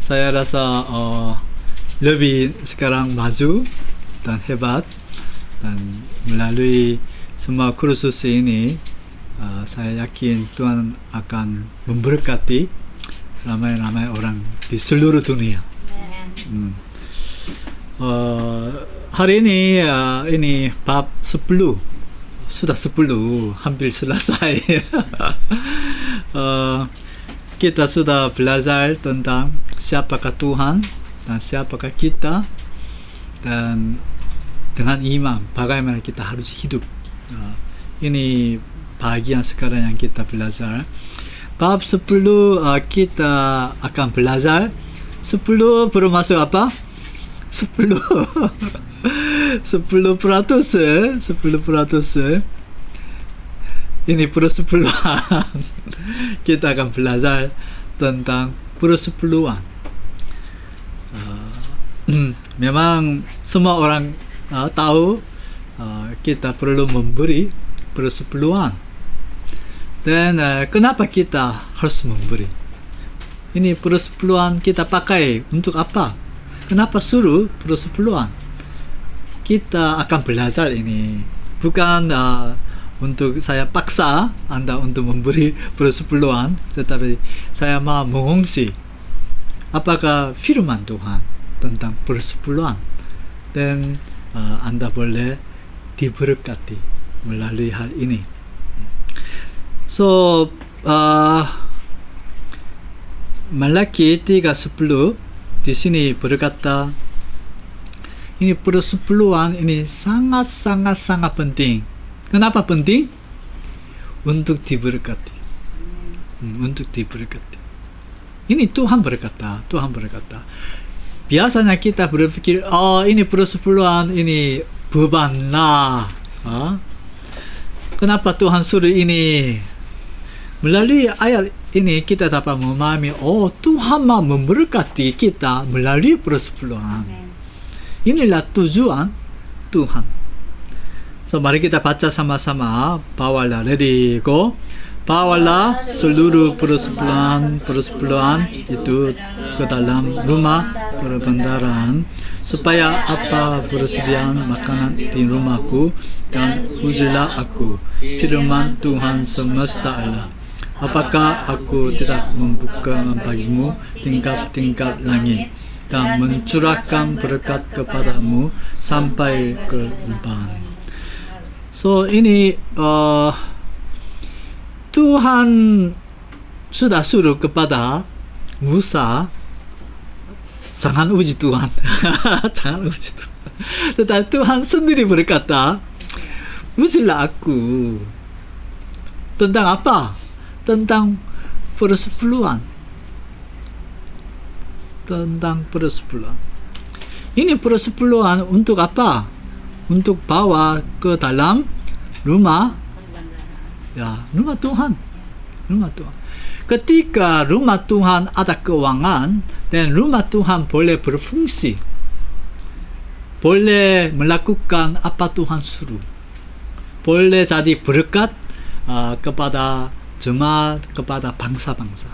saya rasa lebih sekarang maju dan hebat, dan melalui semua kursus ini saya yakin Tuhan akan memberkati ramai-ramai orang di seluruh dunia. Hari ini bab 10 sudah 10 hampir selesai. Kita sudah belajar tentang siapakah Tuhan dan siapakah kita, dan dengan iman bagaimana kita harus hidup. Ini bagian sekarang yang kita belajar. Bab 10 kita akan belajar 10 masuk apa? 10 10%. Ini persepuluhan. Kita akan belajar tentang persepuluhan. Memang semua orang tahu kita perlu memberi persepuluhan. Dan kenapa kita harus memberi? Ini persepuluhan kita pakai untuk apa? Kenapa suruh persepuluhan? Kita akan belajar ini. Bukan untuk saya paksa Anda untuk memberi persepuluhan, tetapi saya mau mengungsi apakah firman Tuhan tentang persepuluhan, dan Anda boleh diberkati melalui hal ini. So Malaki 3:10 di sini berkata, ini persepuluhan ini sangat penting. Kenapa penting? Untuk diberkati. Untuk diberkati. Ini Tuhan berkata. Biasanya kita berpikir, ini persepuluhan ini beban lah. Kenapa Tuhan suruh ini? Melalui ayat ini kita dapat memahami, Tuhan mau memberkati kita melalui persepuluhan. Inilah tujuan Tuhan. So mari kita baca sama-sama. Bawalah, ready, go. Bawalah seluruh persepuluhan itu ke dalam rumah perbendaharaan, supaya apa persediaan makanan di rumahku, dan pujilah aku, firman Tuhan semesta Allah. Apakah aku tidak membuka bagimu tingkap-tingkap langit dan mencurahkan berkat kepadamu sampai ke empan. So ini Tuhan sudah suruh kepada Musa, jangan uji Tuhan. Jangan uji Tuhan. Tetapi Tuhan sendiri berkata, ujilah aku. Tentang apa? Tentang persepuluhan. Tentang persepuluhan. Ini persepuluhan untuk apa? Untuk bawa ke dalam rumah, rumah Tuhan. Rumah Tuhan. Ketika rumah Tuhan ada keuangan, dan rumah Tuhan boleh berfungsi, boleh melakukan apa Tuhan suruh, boleh jadi berkat kepada jemaat, kepada bangsa-bangsa.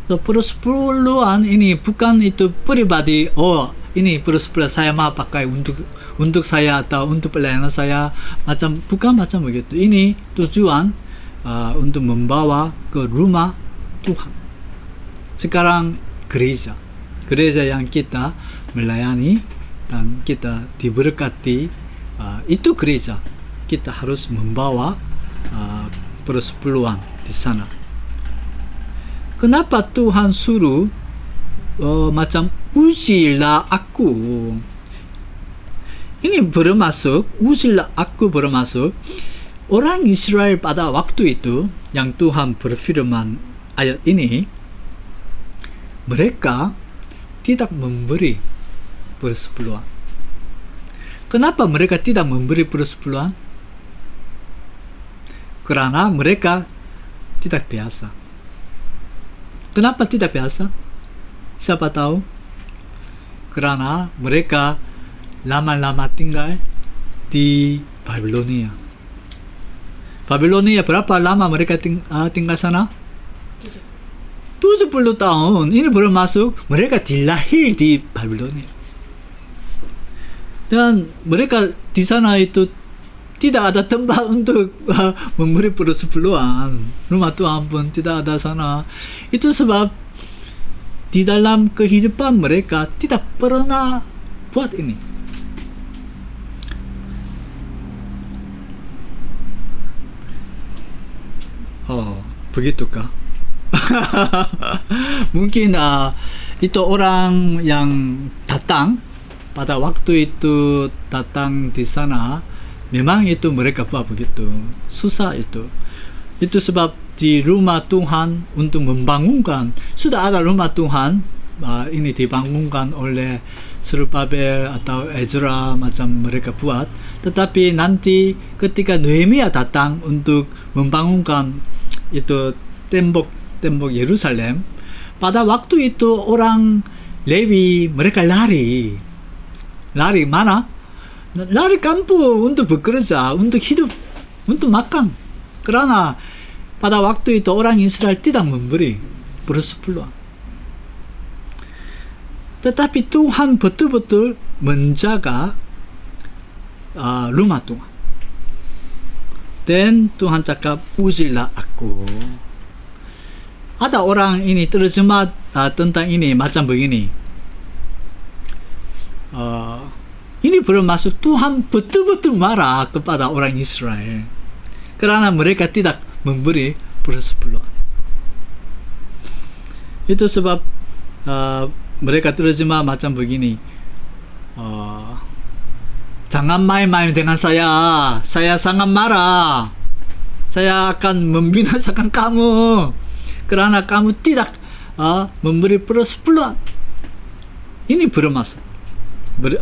So, persepuluhan ini bukan itu pribadi. Ini persepuluhan saya mau pakai untuk saya atau untuk pelayanan saya, bukan macam begitu. Ini tujuan untuk membawa ke rumah Tuhan. Sekarang gereja yang kita melayani dan kita diberkati, itu gereja. Kita harus membawa persepuluhan di sana. Kenapa Tuhan suruh macam ujilah aku? Ini bermasuk, ujilah aku bermasuk orang Israel pada waktu itu yang Tuhan berfirman ayat ini, mereka tidak memberi persepuluhan. Kenapa mereka tidak memberi persepuluhan? Karena mereka tidak biasa. Kenapa tidak biasa? Siapa tahu? Karena mereka lama-lama tinggal di Babilonia. Babilonia berapa lama mereka tinggal sana? 70 tahun ini baru masuk, mereka dilahir di Babilonia. Dan mereka di sana itu tidak ada tempat untuk memberi persepuluhan. Rumah Tuhan pun tidak ada sana. Itu sebab di dalam kehidupan mereka tidak pernah buat ini. Oh, begitukah? Mungkin itu orang yang datang pada waktu itu datang di sana, memang itu mereka buat begitu. Susah itu. Itu sebab di rumah Tuhan untuk membangunkan, sudah ada rumah Tuhan, ini dibangunkan oleh Serubabel atau Ezra macam mereka buat. Tetapi nanti ketika Nehemia datang untuk membangunkan itu tembok Yerusalem, pada waktu itu orang Lewi mereka lari mana? Lari kampung untuk bekerja, untuk hidup, untuk makan. Karena pada waktu itu orang Israel tidak memberi persepuluhan. Tetapi Tuhan betul-betul menjaga rumah Tuhan. Dan Tuhan cakap, ujilah aku. Ada orang ini terjemah tentang ini macam begini. Ini belum masuk, Tuhan betul-betul marah kepada orang Israel karena mereka tidak memberi persepuluhan. Itu sebab mereka terjemah macam begini, jangan main-main dengan saya sangat marah, saya akan membinasakan kamu karena kamu tidak memberi persepuluhan. Ini belum masuk.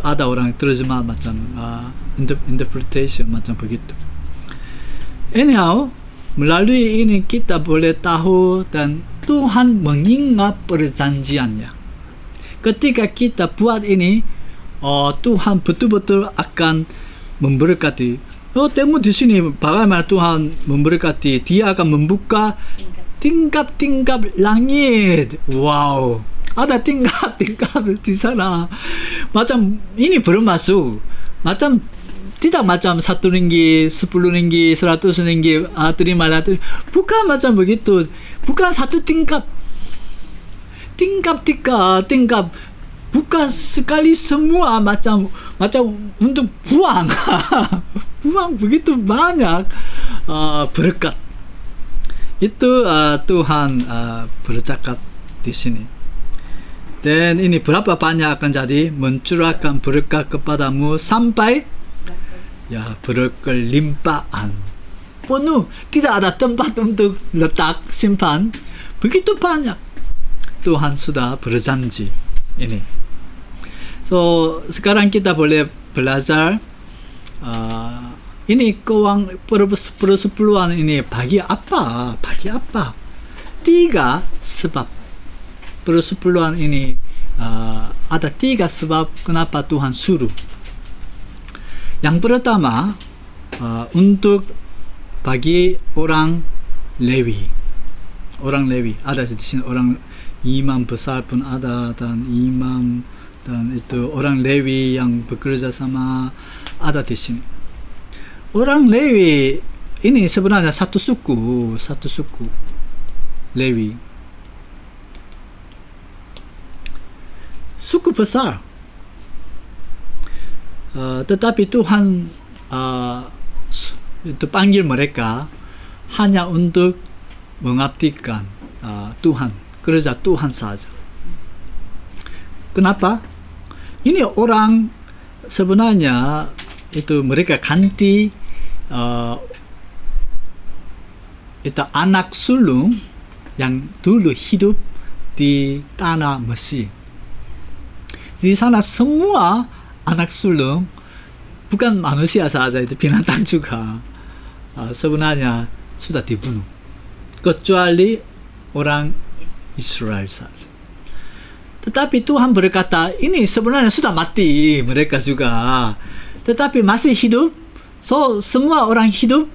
Ada orang terjemah macam interpretation macam begitu. Anyhow, melalui ini kita boleh tahu dan Tuhan mengingat perjanjiannya. Ketika kita buat ini, Tuhan betul-betul akan memberkati. Temu di sini bagaimana Tuhan memberkati. Dia akan membuka tingkap-tingkap langit. Wow. Ada tingkap-tingkap di sana. Macam ini belum masuk. Macam tidak macam 1 ringgit, 10 ringgit, 100 ringgit, terimalah. Bukan macam begitu. Bukan satu tingkap. Tingkap. Bukan sekali semua macam untuk buang. Buang begitu banyak berkat. Itu Tuhan bercakap di sini. Dan ini berapa banyak akan jadi mencurahkan berkat kepadamu sampai berkelimpahan penuh, tidak ada tempat untuk letak simpan, begitu banyak Tuhan sudah berjanji ini. So sekarang kita boleh belajar ini keuangan persepuluhan ini bagi apa? 3 sebab. Persepuluhan ini ada 3 sebab kenapa Tuhan suruh. Yang pertama, untuk bagi orang Lewi. Orang Lewi ada di sini, orang imam besar pun ada, dan imam dan itu orang Lewi yang bekerja sama ada di sini. Orang Lewi ini sebenarnya satu suku Lewi. Suku besar, tetapi Tuhan itu panggil mereka hanya untuk mengabdikan Tuhan, kerja Tuhan saja. Kenapa? Ini orang sebenarnya itu mereka ganti itu anak sulung yang dulu hidup di tanah Mesir. Di sana semua anak sulung bukan manusia saja, itu binatang juga sebenarnya sudah dibunuh, kecuali orang Israel saja. Tetapi Tuhan berkata, ini sebenarnya sudah mati mereka juga, tetapi masih hidup. So semua orang hidup,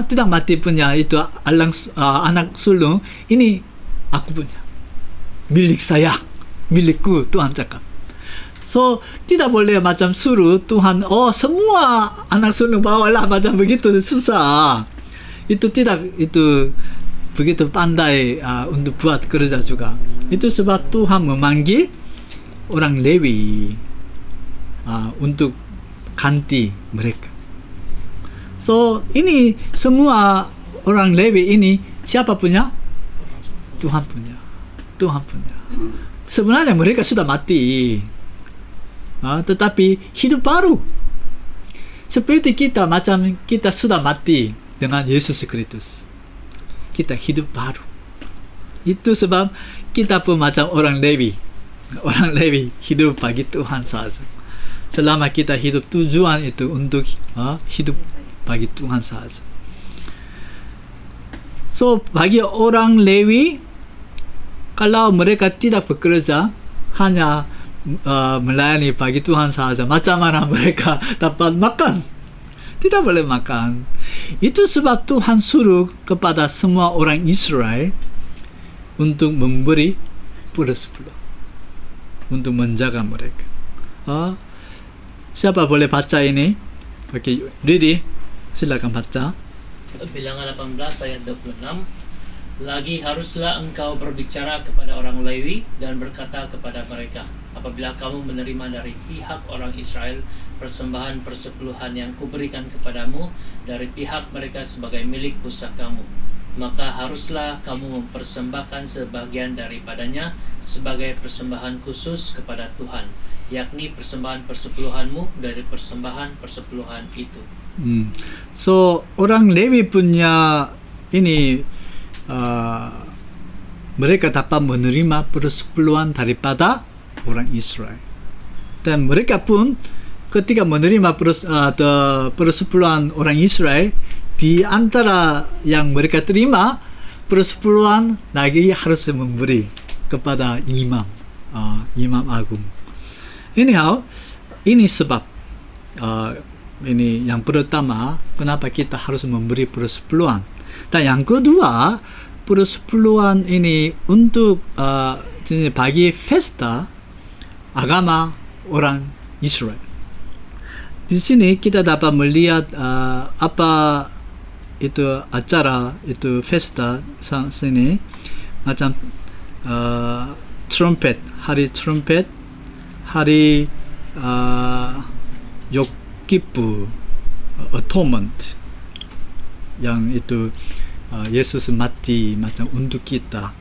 tidak mati punya itu anak sulung ini aku punya. milik saya, milikku, Tuhan cakap. So, tidak boleh macam suruh Tuhan, semua anak sulung bawalah, macam begitu, susah. Itu tidak, itu begitu pandai untuk buat kerja juga. Itu sebab Tuhan memanggil orang Lewi untuk ganti mereka. So, ini semua orang Lewi ini siapa punya? Tuhan punya. Tuhan punya. Sebenarnya mereka sudah mati. Tetapi hidup baru. Seperti kita, macam kita sudah mati dengan Yesus Kristus. Kita hidup baru. Itu sebab kita pun macam orang Lewi. Orang Lewi hidup bagi Tuhan saja. Selama kita hidup, tujuan itu untuk hidup bagi Tuhan saja. So, bagi orang Lewi, kalau mereka tidak bekerja, hanya melayani bagi Tuhan saja, macam mana mereka dapat makan? Tidak boleh makan. Itu sebab Tuhan suruh kepada semua orang Israel untuk memberi per-10, untuk menjaga mereka. Siapa boleh baca ini? Oke, Didi, silakan baca. Bilangan 18 ayat 26. Lagi haruslah engkau berbicara kepada orang Lewi dan berkata kepada mereka, apabila kamu menerima dari pihak orang Israel persembahan persepuluhan yang kuberikan kepadamu dari pihak mereka sebagai milik pusakamu, maka haruslah kamu mempersembahkan sebagian daripadanya sebagai persembahan khusus kepada Tuhan, yakni persembahan persepuluhanmu dari persembahan persepuluhan itu. So, orang Lewi punya ini mereka dapat menerima persepuluhan daripada orang Israel. Dan mereka pun ketika menerima persepuluhan orang Israel, di antara yang mereka terima, persepuluhan lagi harus memberi kepada imam, imam agung. Anyhow, ini sebab ini yang pertama, kenapa kita harus memberi persepuluhan. Dan yang kedua, persepuluhan ini untuk bagi pesta agama orang Israel. Di sini kita dapat melihat apa itu acara, itu pesta sini, macam trumpet, hari Yom Kippur, atonement, yang itu Yesus mati macam untuk kita,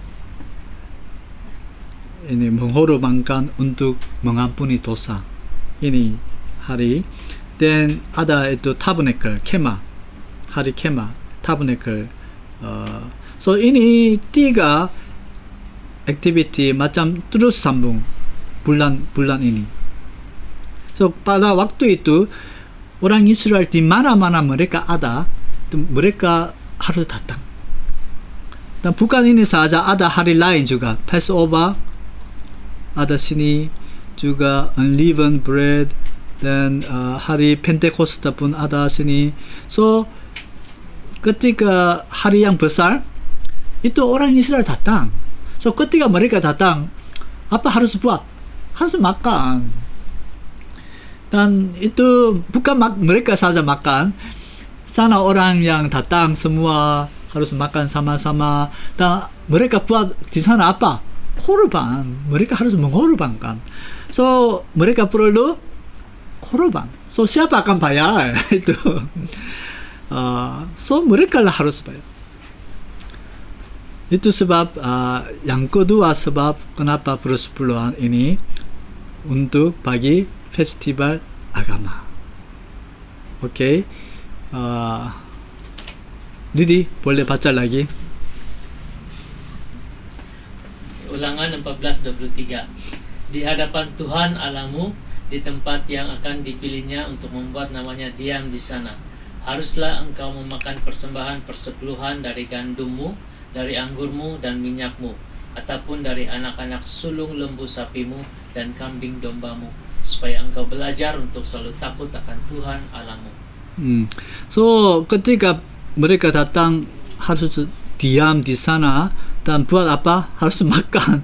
ini mengorbankan untuk mengampuni dosa. Ini hari. Dan ada itu tabernacle, kemah, hari kemah, tabernacle. So ini tiga activity macam terus sambung bulan ini. So pada waktu itu orang Israel di mana-mana mereka ada, mereka harus datang. Dan bukan ini saja, ada hari lain juga, Passover ada sini juga, unleavened bread, dan hari Pentecost pun ada sini. So ketika hari yang besar itu orang Israel datang. So ketika mereka datang, apa harus buat? Harus makan. Dan itu bukan mereka saja makan, sana orang yang datang semua harus makan sama-sama. Dan mereka buat di sana apa? Korban. Mereka harus mengorbankan. So mereka perlu korban. So siapa akan bayar? Itu. So mereka lah harus bayar. Itu sebab yang kedua sebab kenapa persepuluhan ini untuk bagi festival agama. Oke. Didi boleh baca lagi. Ulangan 14:23. Di hadapan Tuhan Allahmu, di tempat yang akan dipilihnya untuk membuat namanya diam di sana, haruslah engkau memakan persembahan persepuluhan dari gandummu, dari anggurmu dan minyakmu, ataupun dari anak-anak sulung lembu sapimu dan kambing dombamu, supaya engkau belajar untuk selalu takut akan Tuhan Allahmu. So ketika mereka datang harus diam di sana, dan buat apa? Harus makan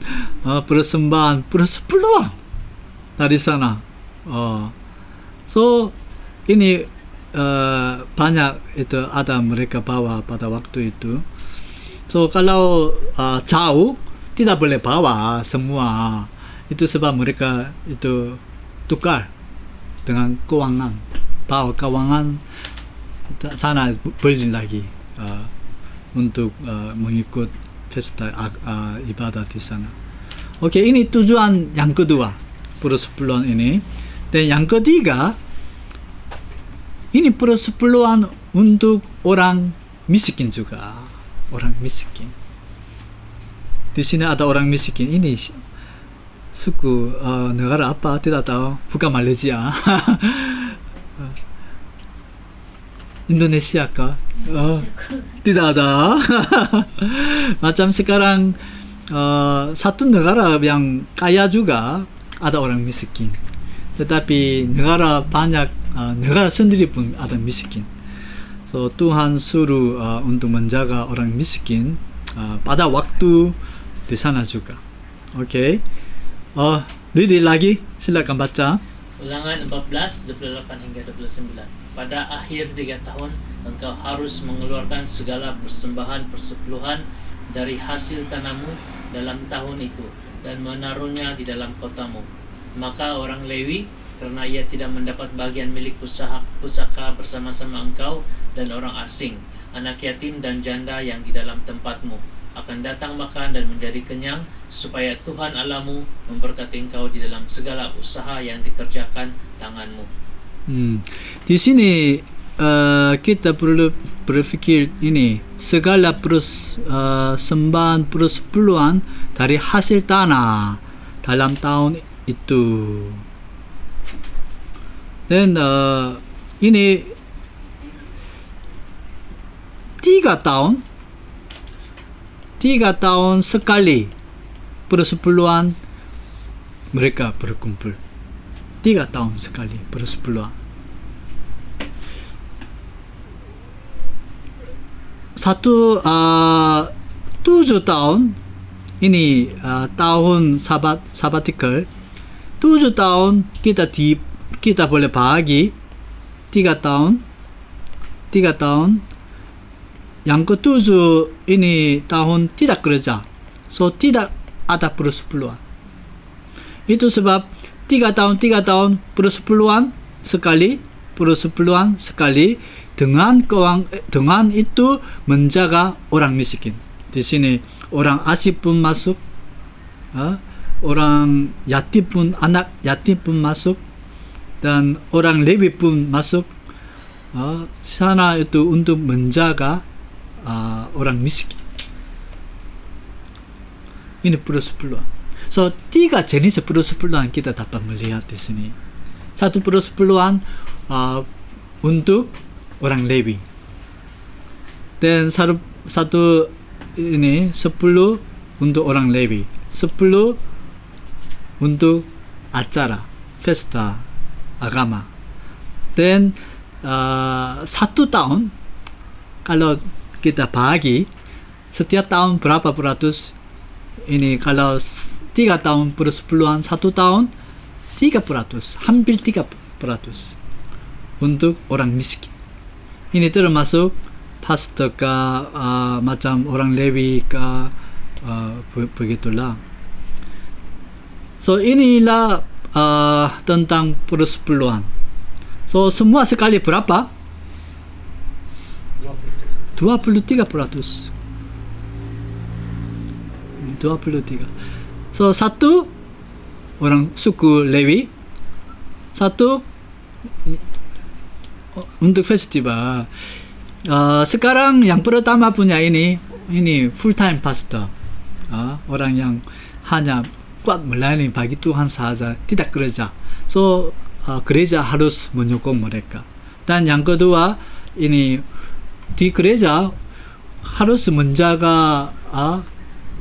persembahan persepuluhan dari sana. So ini banyak itu ada mereka bawa pada waktu itu. So kalau jauh tidak boleh bawa semua. Itu sebab mereka itu tukar dengan keuangan, bawa keuangan sana beli lagi untuk mengikut pesta ibadah di sana. Oke, ini tujuan yang kedua persepuluhan ini. Dan yang ketiga, ini persepuluhan untuk orang miskin juga, orang miskin. Di sini ada orang miskin ini suku negara apa tidak tahu, bukan Malaysia. Indonesia kah? Tidak ada. Macam sekarang satu negara yang kaya juga ada orang miskin. Tetapi negara banyak negara sendiri pun ada miskin. So Tuhan suruh untuk menjaga orang miskin pada waktu di sana juga. Oke. Ready lagi, silakan baca. Ulangan 14, 28 hingga 29. Pada akhir 3 tahun, engkau harus mengeluarkan segala persembahan persepuluhan dari hasil tanammu dalam tahun itu, dan menaruhnya di dalam kotamu. Maka orang Lewi, karena ia tidak mendapat bagian milik pusaka bersama-sama engkau dan orang asing, anak yatim dan janda yang di dalam tempatmu, akan datang makan dan menjadi kenyang, supaya Tuhan Allahmu memberkati engkau di dalam segala usaha yang dikerjakan tanganmu. Di sini kita perlu berpikir ini segala persembahan persepuluhan dari hasil tanah dalam tahun itu. Dan ini 3 tahun sekali persepuluhan mereka berkumpul. 3 tahun sekali persepuluhan. 7 tahun ini tahun sabbatical. 7 tahun kita boleh bagi 3 tahun. Yang ke-7 ini tahun tidak kerja. So tidak ada persepuluhan. Itu sebab 3 tahun persepuluhan sekali dengan itu menjaga orang miskin. Di sini orang asing pun masuk, orang yatim pun, anak yatim pun masuk, dan orang Lewi pun masuk. Sana itu untuk menjaga orang miskin. Ini persepuluhan. So 3 jenis persepuluhan kita dapat melihat di sini. Satu persepuluhan untuk orang Lewi. Dan satu ini 10 untuk orang Lewi. 10 untuk acara pesta agama. Dan 1 tahun kalau kita bagi setiap tahun berapa peratus? Ini kalau 3 tahun persepuluhan 1 tahun 3%, hampir 3% untuk orang miskin. Ini termasuk pastor kah, macam orang Lewi kah, begitulah. So inilah tentang persepuluhan. So semua sekali berapa? 23%. 23. So satu orang suku Lewi, satu untuk festival. Sekarang yang pertama punya ini full time pastor, orang yang hanya kuat melayani bagi Tuhan saja, tidak gereja. So gereja harus menyokong mereka. Dan yang kedua ini di gereja harus menjaga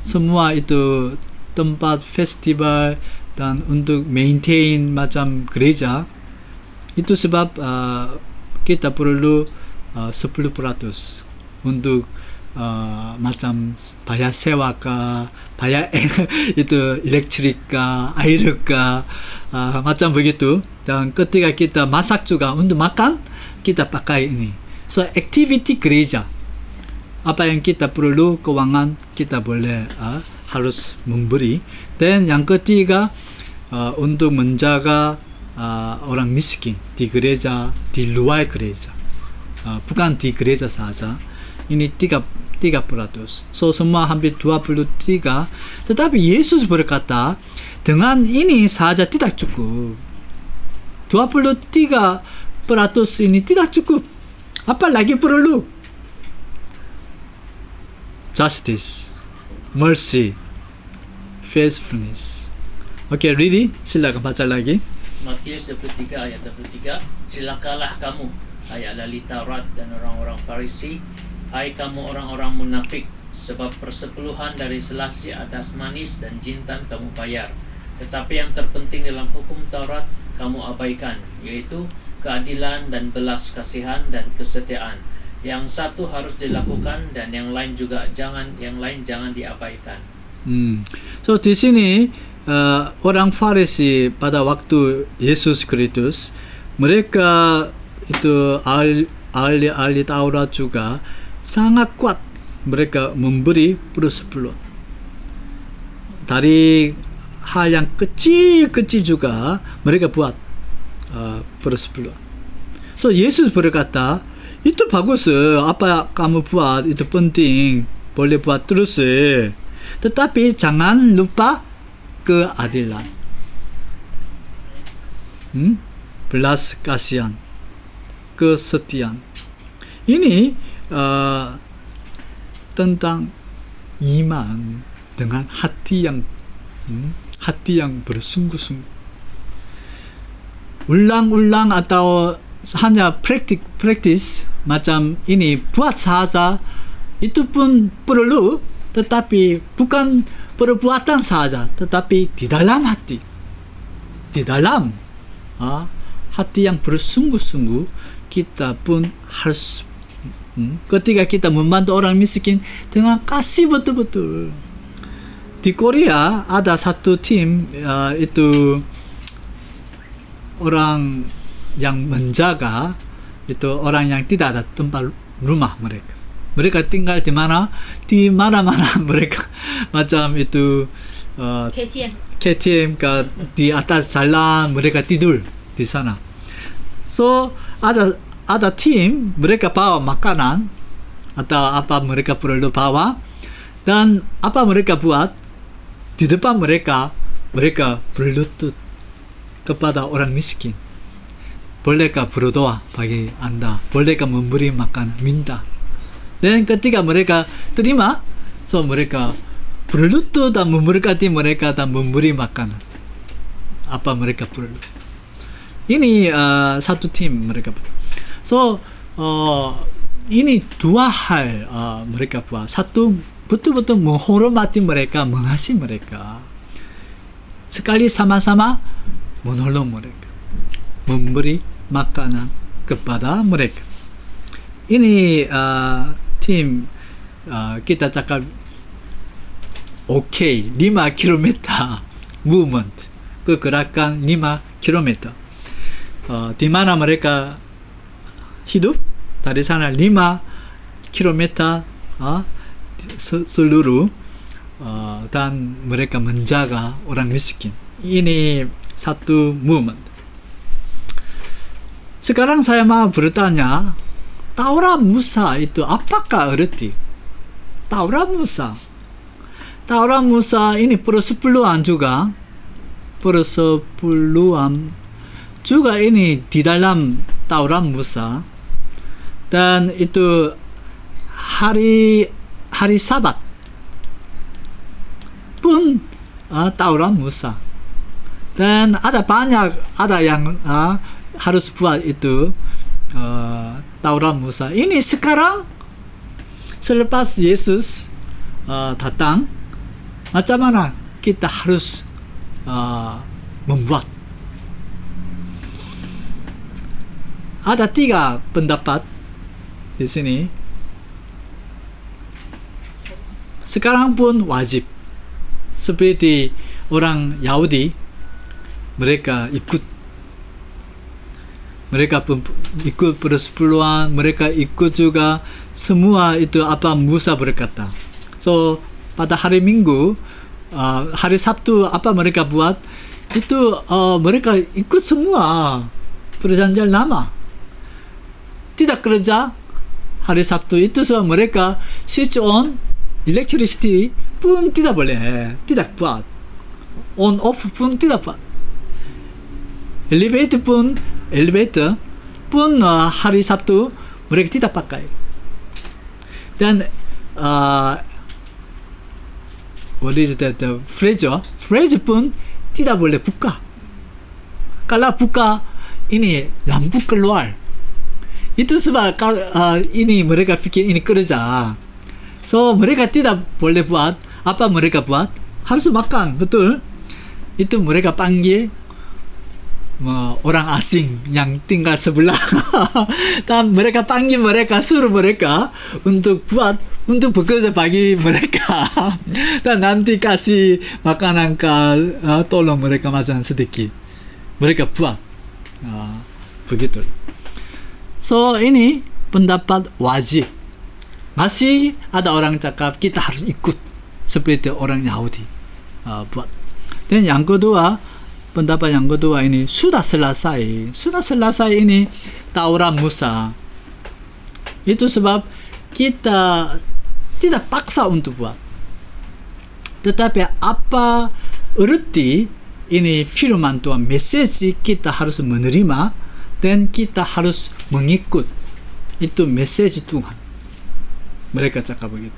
semua itu tempat festival dan untuk maintain macam gereja. Itu sebab kita perlu 10% untuk macam bayar sewa kah, bayar itu elektrik kah, air kah, macam begitu. Dan ketika kita masak juga untuk makan, kita pakai ini. So, activity gereja. Apa yang kita perlu keuangan, kita boleh harus memberi. Dan yang ketiga, untuk menjaga orang miskin di gereja, di luar gereja. Bukan di gereja saja. Ini 3%. So, semua hampir 23. Tetapi Yesus berkata, dengan ini saja tidak cukup. 23% ini tidak cukup. Apa lagi perlu? Justice, mercy, faithfulness. Oke, ready? Silakan baca lagi. Matius 23 ayat 23. Celakalah kamu, hai ahli Taurat dan orang-orang Farisi, hai kamu orang-orang munafik, sebab persepuluhan dari selasih adas manis dan jintan kamu bayar. Tetapi yang terpenting dalam hukum Taurat kamu abaikan, yaitu keadilan dan belas kasihan dan kesetiaan. Yang satu harus dilakukan dan yang lain jangan diabaikan. So di sini orang Farisi pada waktu Yesus Kristus, mereka itu ahli Taurat juga sangat kuat. Mereka memberi persepuluhan. Dari hal yang kecil-kecil juga mereka buat persepuluhan. So Yesus berkata, itu bagus, apa kamu buat itu penting, boleh buat terus. Tetapi jangan lupa keadilan, belas kasihan, kesetiaan. Ini tentang iman dengan hati yang bersungguh-sungguh. Ulang-ulang atau hanya praktis macam ini buat saja, itu pun perlu, tetapi bukan perbuatan saja, tetapi di dalam hati, hati yang bersungguh-sungguh, kita pun harus ketika kita membantu orang miskin dengan kasih betul-betul. Di Korea ada satu tim, itu orang yang menjaga, itu orang yang tidak ada tempat rumah mereka. Mereka tinggal di mana? Di mana-mana mereka macam itu KTM di atas jalan, mereka tidur di sana. So ada tim, mereka bawa makanan atau apa mereka perlu bawa, dan apa mereka buat di depan mereka berlutut kepada orang miskin. Bolehkah berdoa bagi Anda? Bolehkah memberi makan? Minta. Dan ketika mereka terima, so mereka berlutut dan memberkati mereka dan memberi makanan. Apa mereka perlu? Ini satu tim mereka. So ini dua hal mereka buat. Satu, betul-betul menghormati mereka, mengasihi mereka. Sekali sama-sama menolong mereka, memberi makanan kepada mereka. Ini tim kita cakap OK 5 km movement, gerakan 5 km. Di mana mereka hidup, dari sana 5 km seluruh, dan mereka menjaga orang miskin. Ini satu movement. Sekarang saya mau bertanya, Taurat Musa itu apakah arti? Taurat Musa ini persepuluhan juga ini di dalam Taurat Musa, dan itu hari Sabat pun Taurat Musa, dan ada yang harus buat itu Taurat Musa. Ini sekarang selepas Yesus datang, macam mana kita harus membuat? Ada 3 pendapat di sini. sekarang pun wajib. Seperti orang Yahudi, mereka ikut persepuluhan, mereka ikut juga semua itu apa Musa berkata. So pada hari Minggu, hari Sabtu apa mereka buat? Itu mereka ikut semua perjanjian lama. Tidak kerja hari Sabtu itu sebab mereka switch on electricity pun tidak boleh, tidak buat. On off pun tidak buat. Elevator pun hari Sabtu mereka tidak pakai. Dan what is that? Freezer pun tidak boleh buka. Kalau buka, ini lampu keluar. Itu sebab ini mereka fikir ini kerja. So mereka tidak boleh buat. Apa mereka buat? Harus makan, betul? Itu mereka panggil orang asing yang tinggal sebelah. Dan mereka panggil mereka, suruh mereka untuk buat, untuk bekerja bagi mereka. Dan nanti kasih makanan tolong mereka macam sedikit. Mereka buat. Begitu. So ini pendapat wajib. Masih ada orang cakap kita harus ikut seperti orang Yahudi buat. Dan yang kedua, pendapat yang kedua ini sudah selesai. Sudah selesai ini Taurat Musa. Itu sebab kita tidak paksa untuk buat. Tetapi apa erti ini firman Tuhan, mesej kita harus menerima dan kita harus mengikut. Itu mesej Tuhan. Mereka cakap begitu.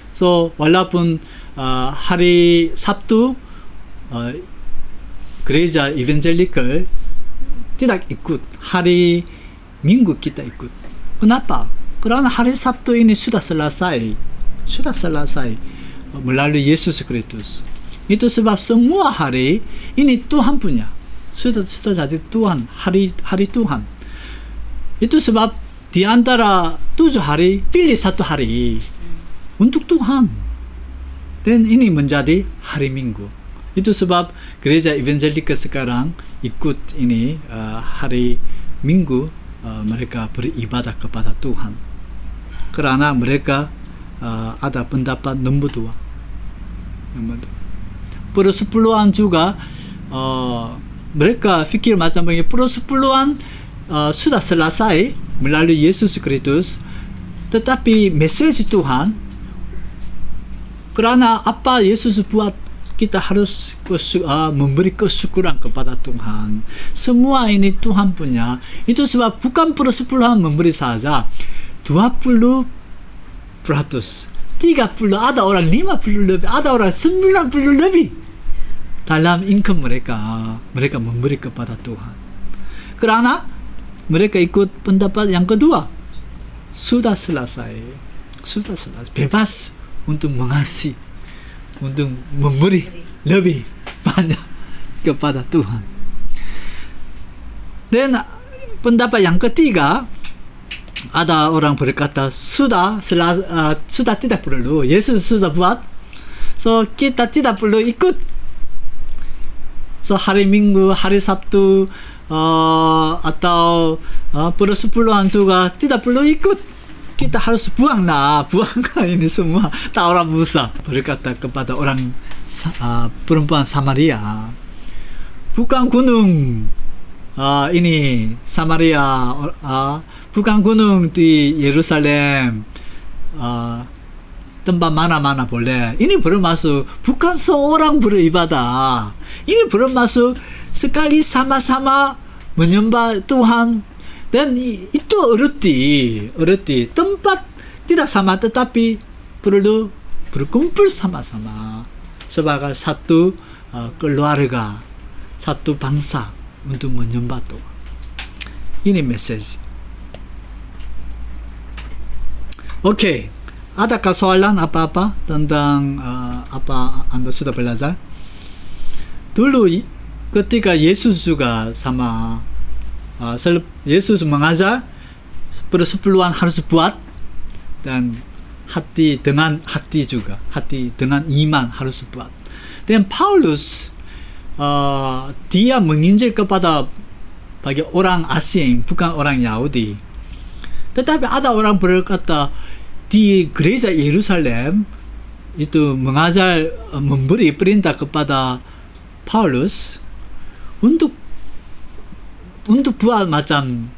So walaupun hari Sabtu gereja evangelical tidak ikut, hari Minggu kita ikut. Kenapa? Karena hari Sabtu ini sudah selesai melalui Yesus Kristus. Itu sebab semua hari ini Tuhan punya, sudah jadi Tuhan, hari Tuhan. Itu sebab di antara 7 hari pilih 1 hari untuk Tuhan. Dan ini menjadi hari Minggu. Itu sebab gereja evangelikal sekarang ikut ini hari Minggu mereka beribadah kepada Tuhan. Karena mereka ada pendapat nombor 2. Persepuluhan juga mereka fikir macam begini. Persepuluhan sudah selesai melalui Yesus Kristus, tetapi mesej Tuhan, karena apa Yesus buat, kita harus memberi kesyukuran kepada Tuhan. Semua ini Tuhan punya. Itu sebab bukan persepuluhan memberi saja 20%, 30, ada orang 50 lebih, ada orang 90 lebih. Dalam income mereka memberi kepada Tuhan. Karena mereka ikut pendapat yang kedua. Sudah selesai. Bebas untuk mengasihi, untuk memberi lebih banyak kepada Tuhan. Dan pendapat yang ketiga, ada orang berkata sudah tidak perlu, Yesus sudah buat, so kita tidak perlu ikut. So hari Minggu, hari Sabtu atau persepuluhan juga tidak perlu ikut. Kita harus buanglah ini semua. Taurat Musa berkata kepada orang perempuan Samaria, bukan gunung ini Samaria, bukan gunung di Yerusalem, tempat mana-mana boleh. Ini bermaksud bukan seorang beribadah. Ini bermaksud sekali sama-sama menyembah Tuhan. Dan itu erti tempat tidak sama, tetapi perlu berkumpul sama-sama sebagai satu keluarga, satu bangsa untuk menyembah Tuhan. Ini mesej. Oke, adakah soalan apa-apa tentang apa Anda sudah belajar? Dulu ketika Yesus juga sama Yesus mengajar persepuluhan harus buat, dan hati dengan hati juga, hati dengan iman harus buat. Dan Paulus dia menginjil kepada bagi orang asing, bukan orang Yahudi. Tetapi ada orang berkata di gereja Yerusalem itu mengajar, memberi perintah kepada Paulus untuk buat macam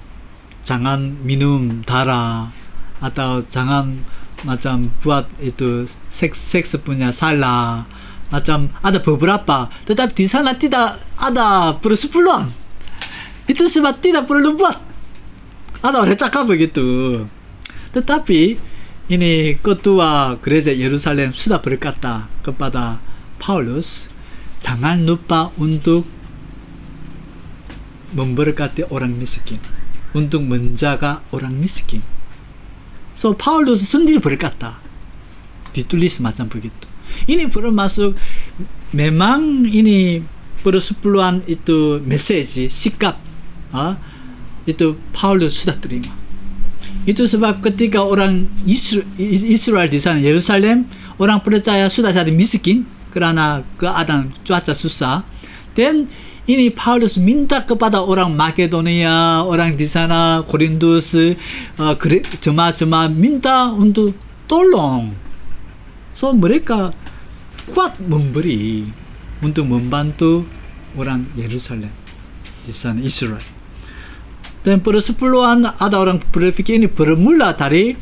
jangan minum darah atau jangan macam buat itu seks punya salah, macam ada beberapa, tetapi di sana tidak ada persepuluhan. Itu sebab tidak perlu buat. Ada orang cakap begitu. Tetapi ini ketua gereja Yerusalem sudah berkata kepada Paulus, jangan lupa untuk memberkati orang miskin, untuk menjaga orang miskin. So Paulus sendiri berkata, ditulis macam begitu. Ini bermasuk memang ini persepuluhan itu mesej, sikap itu Paulus sudah terima. Itu sebab ketika orang Israel di sana Yerusalem orang percaya sudah jadi miskin karena keadaan cuaca susah. Dan ini Paulus minta kepada orang Makedonia, orang di sana Korintus, jemaat-jemaat minta untuk tolong. So mereka kuat memberi untuk membantu orang Yerusalem di sana Israel. Dan persepuluhan ada orang berpikir ini bermula dari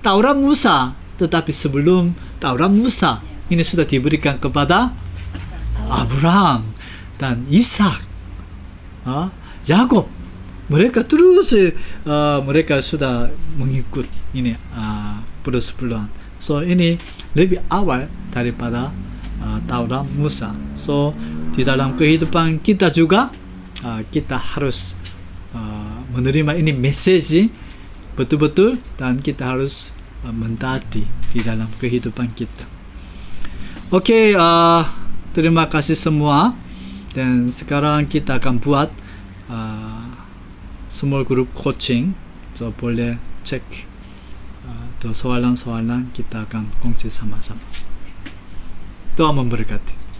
Taurat Musa, tetapi sebelum Taurat Musa ini sudah diberikan kepada Abraham dan Ishak, Yakob. Mereka terus mereka sudah mengikut ini persepuluhan. So ini lebih awal daripada Taurat Musa. So di dalam kehidupan kita juga kita harus menerima ini mesej betul-betul dan kita harus mentaati di dalam kehidupan kita. Oke, terima kasih semua. Dan sekarang kita akan buat small group coaching. So boleh cek soalan-soalan kita akan kongsi sama-sama. Tuhan memberkati.